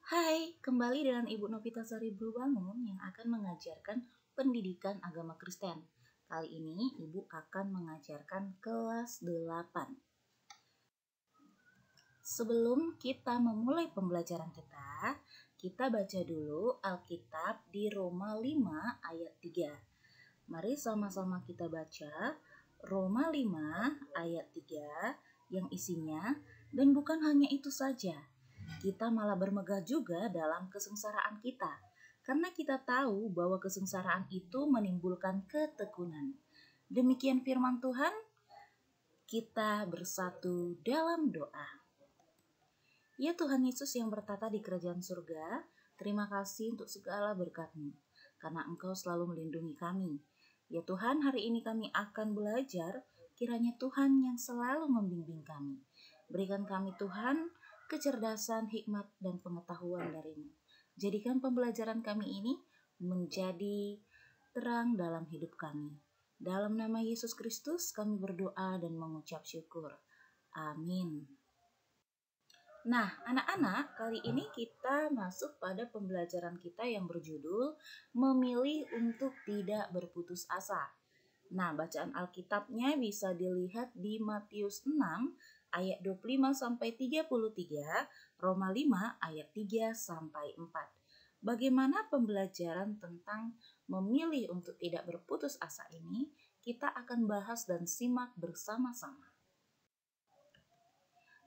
Hai, kembali dengan Ibu Novita Sari Bangun yang akan mengajarkan pendidikan agama Kristen. Kali ini Ibu akan mengajarkan kelas 8. Sebelum kita memulai pembelajaran kita baca dulu Alkitab di Roma 5 ayat 3. Mari sama-sama kita baca Roma 5 ayat 3 yang isinya, dan bukan hanya itu saja, kita malah bermegah juga dalam kesengsaraan kita, karena kita tahu bahwa kesengsaraan itu menimbulkan ketekunan. Demikian firman Tuhan. Kita bersatu dalam doa. Ya Tuhan Yesus yang bertata di kerajaan surga, terima kasih untuk segala berkat-Mu, karena Engkau selalu melindungi kami. Ya Tuhan, hari ini kami akan belajar, kiranya Tuhan yang selalu membimbing kami. Berikan kami Tuhan kecerdasan, hikmat, dan pengetahuan dari-Mu. Jadikan pembelajaran kami ini menjadi terang dalam hidup kami. Dalam nama Yesus Kristus kami berdoa dan mengucap syukur. Amin. Nah, anak-anak, kali ini kita masuk pada pembelajaran kita yang berjudul Memilih untuk Tidak Berputus Asa. Nah, bacaan Alkitabnya bisa dilihat di Matius 6 ayat 25 sampai 33, Roma 5 ayat 3 sampai 4. Bagaimana pembelajaran tentang memilih untuk tidak berputus asa ini kita akan bahas dan simak bersama-sama.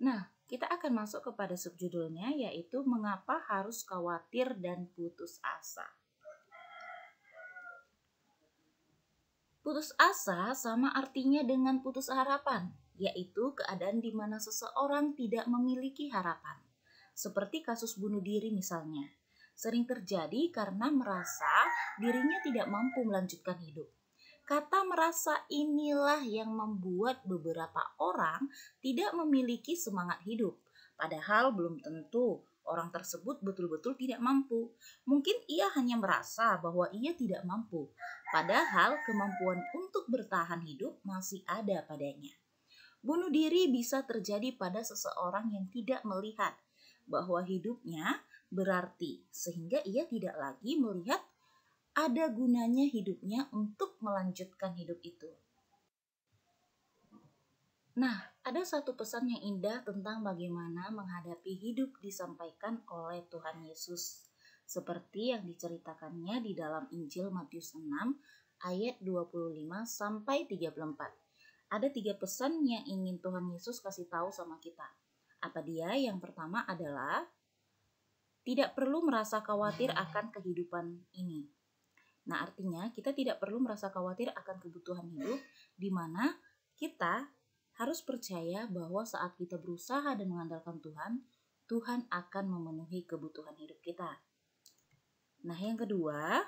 Nah, kita akan masuk kepada subjudulnya, yaitu mengapa harus khawatir dan putus asa. Putus asa sama artinya dengan putus harapan, yaitu keadaan di mana seseorang tidak memiliki harapan. Seperti kasus bunuh diri misalnya, sering terjadi karena merasa dirinya tidak mampu melanjutkan hidup. Kata merasa inilah yang membuat beberapa orang tidak memiliki semangat hidup, padahal belum tentu orang tersebut betul-betul tidak mampu. Mungkin ia hanya merasa bahwa ia tidak mampu, padahal kemampuan untuk bertahan hidup masih ada padanya. Bunuh diri bisa terjadi pada seseorang yang tidak melihat bahwa hidupnya berarti, sehingga ia tidak lagi melihat ada gunanya hidupnya untuk melanjutkan hidup itu. Nah, ada satu pesan yang indah tentang bagaimana menghadapi hidup disampaikan oleh Tuhan Yesus, seperti yang diceritakannya di dalam Injil Matius 6 ayat 25 sampai 34. Ada 3 pesan yang ingin Tuhan Yesus kasih tahu sama kita. Apa dia? Yang pertama adalah tidak perlu merasa khawatir akan kehidupan ini. Nah, artinya kita tidak perlu merasa khawatir akan kebutuhan hidup, di mana kita harus percaya bahwa saat kita berusaha dan mengandalkan Tuhan, Tuhan akan memenuhi kebutuhan hidup kita. Nah, yang kedua,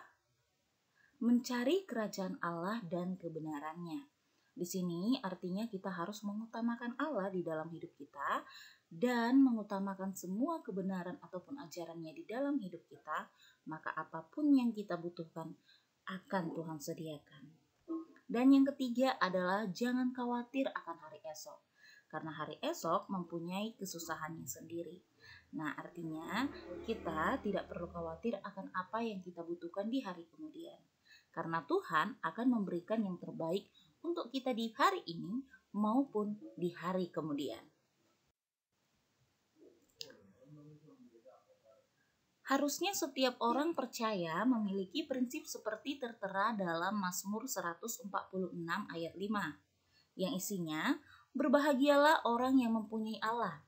mencari kerajaan Allah dan kebenarannya. Di sini artinya kita harus mengutamakan Allah di dalam hidup kita dan mengutamakan semua kebenaran ataupun ajarannya di dalam hidup kita, maka apapun yang kita butuhkan akan Tuhan sediakan. Dan yang ketiga adalah jangan khawatir akan hari esok, karena hari esok mempunyai kesusahannya sendiri. Nah, artinya kita tidak perlu khawatir akan apa yang kita butuhkan di hari kemudian, karena Tuhan akan memberikan yang terbaik untuk kita di hari ini maupun di hari kemudian. Harusnya setiap orang percaya memiliki prinsip seperti tertera dalam Mazmur 146 ayat 5, yang isinya, berbahagialah orang yang mempunyai Allah,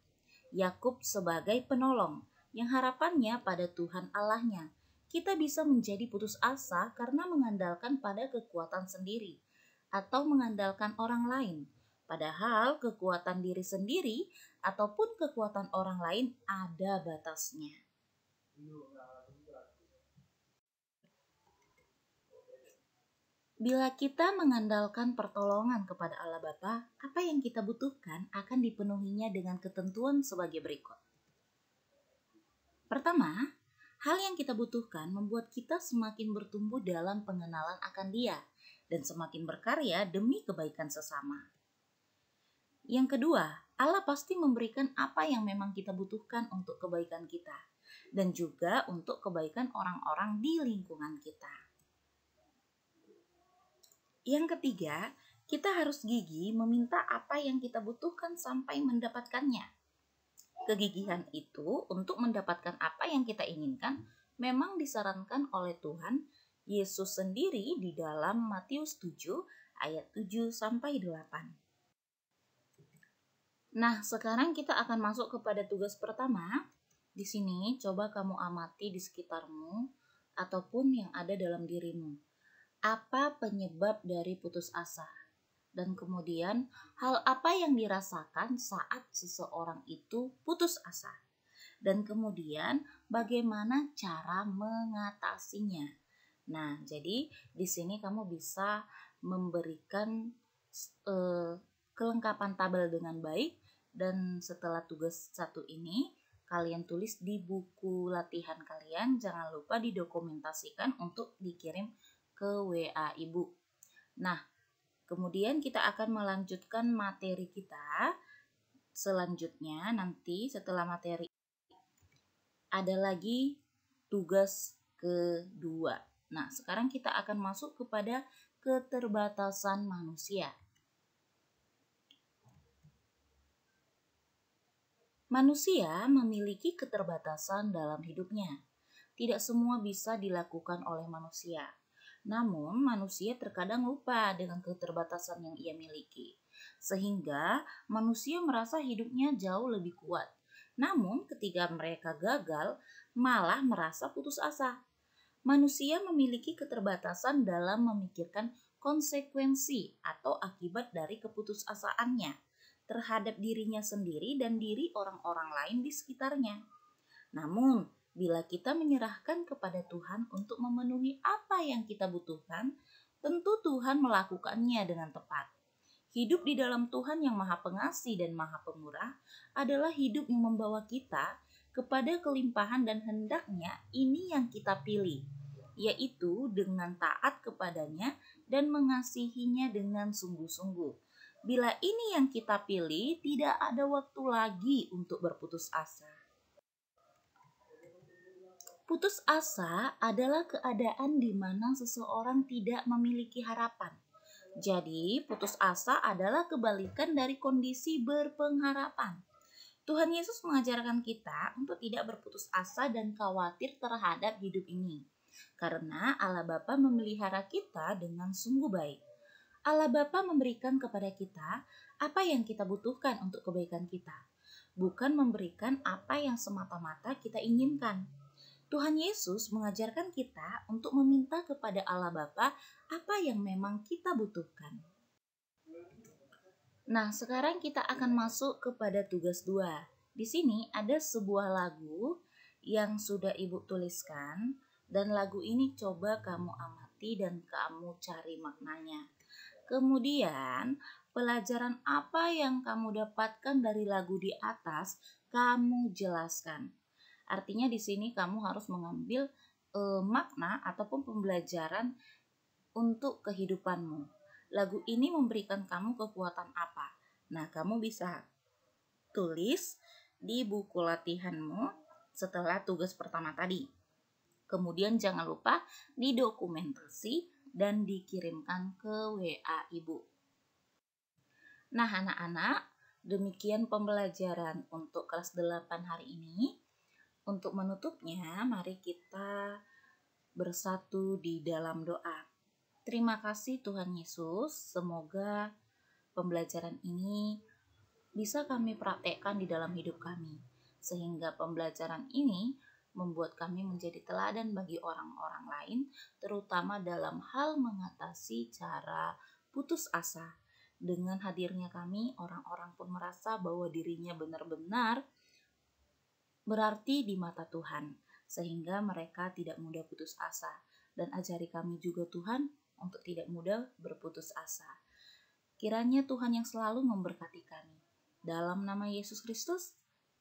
Yakub sebagai penolong, yang harapannya pada Tuhan Allahnya. Kita bisa menjadi putus asa karena mengandalkan pada kekuatan sendiri atau mengandalkan orang lain. Padahal kekuatan diri sendiri ataupun kekuatan orang lain ada batasnya. Bila kita mengandalkan pertolongan kepada Allah Bapa, apa yang kita butuhkan akan dipenuhinya dengan ketentuan sebagai berikut. Pertama, hal yang kita butuhkan membuat kita semakin bertumbuh dalam pengenalan akan Dia dan semakin berkarya demi kebaikan sesama. Yang kedua, Allah pasti memberikan apa yang memang kita butuhkan untuk kebaikan kita. dan juga untuk kebaikan orang-orang di lingkungan kita. Yang ketiga, kita harus gigih meminta apa yang kita butuhkan sampai mendapatkannya. Kegigihan itu untuk mendapatkan apa yang kita inginkan memang disarankan oleh Tuhan Yesus sendiri di dalam Matius 7 ayat 7 sampai 8. Nah, sekarang kita akan masuk kepada tugas pertama. Di sini coba kamu amati di sekitarmu ataupun yang ada dalam dirimu. Apa penyebab dari putus asa? Dan kemudian hal apa yang dirasakan saat seseorang itu putus asa? Dan kemudian bagaimana cara mengatasinya? Nah, jadi di sini kamu bisa memberikan kelengkapan tabel dengan baik, dan setelah tugas satu ini kalian tulis di buku latihan kalian. Jangan lupa didokumentasikan untuk dikirim ke WA Ibu. Nah, kemudian kita akan melanjutkan materi kita. Selanjutnya nanti setelah materi ada lagi tugas kedua. Nah, sekarang kita akan masuk kepada keterbatasan manusia. Manusia memiliki keterbatasan dalam hidupnya. Tidak semua bisa dilakukan oleh manusia. Namun, manusia terkadang lupa dengan keterbatasan yang ia miliki. Sehingga manusia merasa hidupnya jauh lebih kuat. Namun, ketika mereka gagal, malah merasa putus asa. Manusia memiliki keterbatasan dalam memikirkan konsekuensi atau akibat dari keputusasaannya terhadap dirinya sendiri dan diri orang-orang lain di sekitarnya. Namun, bila kita menyerahkan kepada Tuhan untuk memenuhi apa yang kita butuhkan, tentu Tuhan melakukannya dengan tepat. Hidup di dalam Tuhan yang Maha Pengasih dan Maha Pemurah adalah hidup yang membawa kita kepada kelimpahan, dan hendaknya ini yang kita pilih, yaitu dengan taat kepadanya dan mengasihinya dengan sungguh-sungguh. Bila ini yang kita pilih, tidak ada waktu lagi untuk berputus asa. Putus asa adalah keadaan di mana seseorang tidak memiliki harapan. Jadi, putus asa adalah kebalikan dari kondisi berpengharapan. Tuhan Yesus mengajarkan kita untuk tidak berputus asa dan khawatir terhadap hidup ini, karena Allah Bapa memelihara kita dengan sungguh baik. Allah Bapa memberikan kepada kita apa yang kita butuhkan untuk kebaikan kita, bukan memberikan apa yang semata-mata kita inginkan. Tuhan Yesus mengajarkan kita untuk meminta kepada Allah Bapa apa yang memang kita butuhkan. Nah, sekarang kita akan masuk kepada tugas 2. Di sini ada sebuah lagu yang sudah Ibu tuliskan, dan lagu ini coba kamu amati dan kamu cari maknanya. Kemudian, pelajaran apa yang kamu dapatkan dari lagu di atas, kamu jelaskan. Artinya di sini kamu harus mengambil makna ataupun pembelajaran untuk kehidupanmu. Lagu ini memberikan kamu kekuatan apa? Nah, kamu bisa tulis di buku latihanmu setelah tugas pertama tadi. Kemudian jangan lupa didokumentasi dan dikirimkan ke WA Ibu. Nah, anak-anak, demikian pembelajaran untuk kelas 8 hari ini. Untuk menutupnya, mari kita bersatu di dalam doa. Terima kasih Tuhan Yesus, semoga pembelajaran ini bisa kami praktekkan di dalam hidup kami, sehingga pembelajaran ini membuat kami menjadi teladan bagi orang-orang lain, terutama dalam hal mengatasi cara putus asa. Dengan hadirnya kami, orang-orang pun merasa bahwa dirinya benar-benar berarti di mata Tuhan, sehingga mereka tidak mudah putus asa. Dan ajari kami juga Tuhan untuk tidak mudah berputus asa. Kiranya Tuhan yang selalu memberkati kami. Dalam nama Yesus Kristus,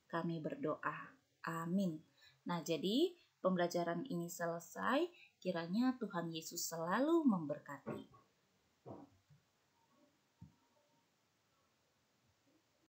kami berdoa. Amin. Nah, jadi pembelajaran ini selesai. Kiranya Tuhan Yesus selalu memberkati.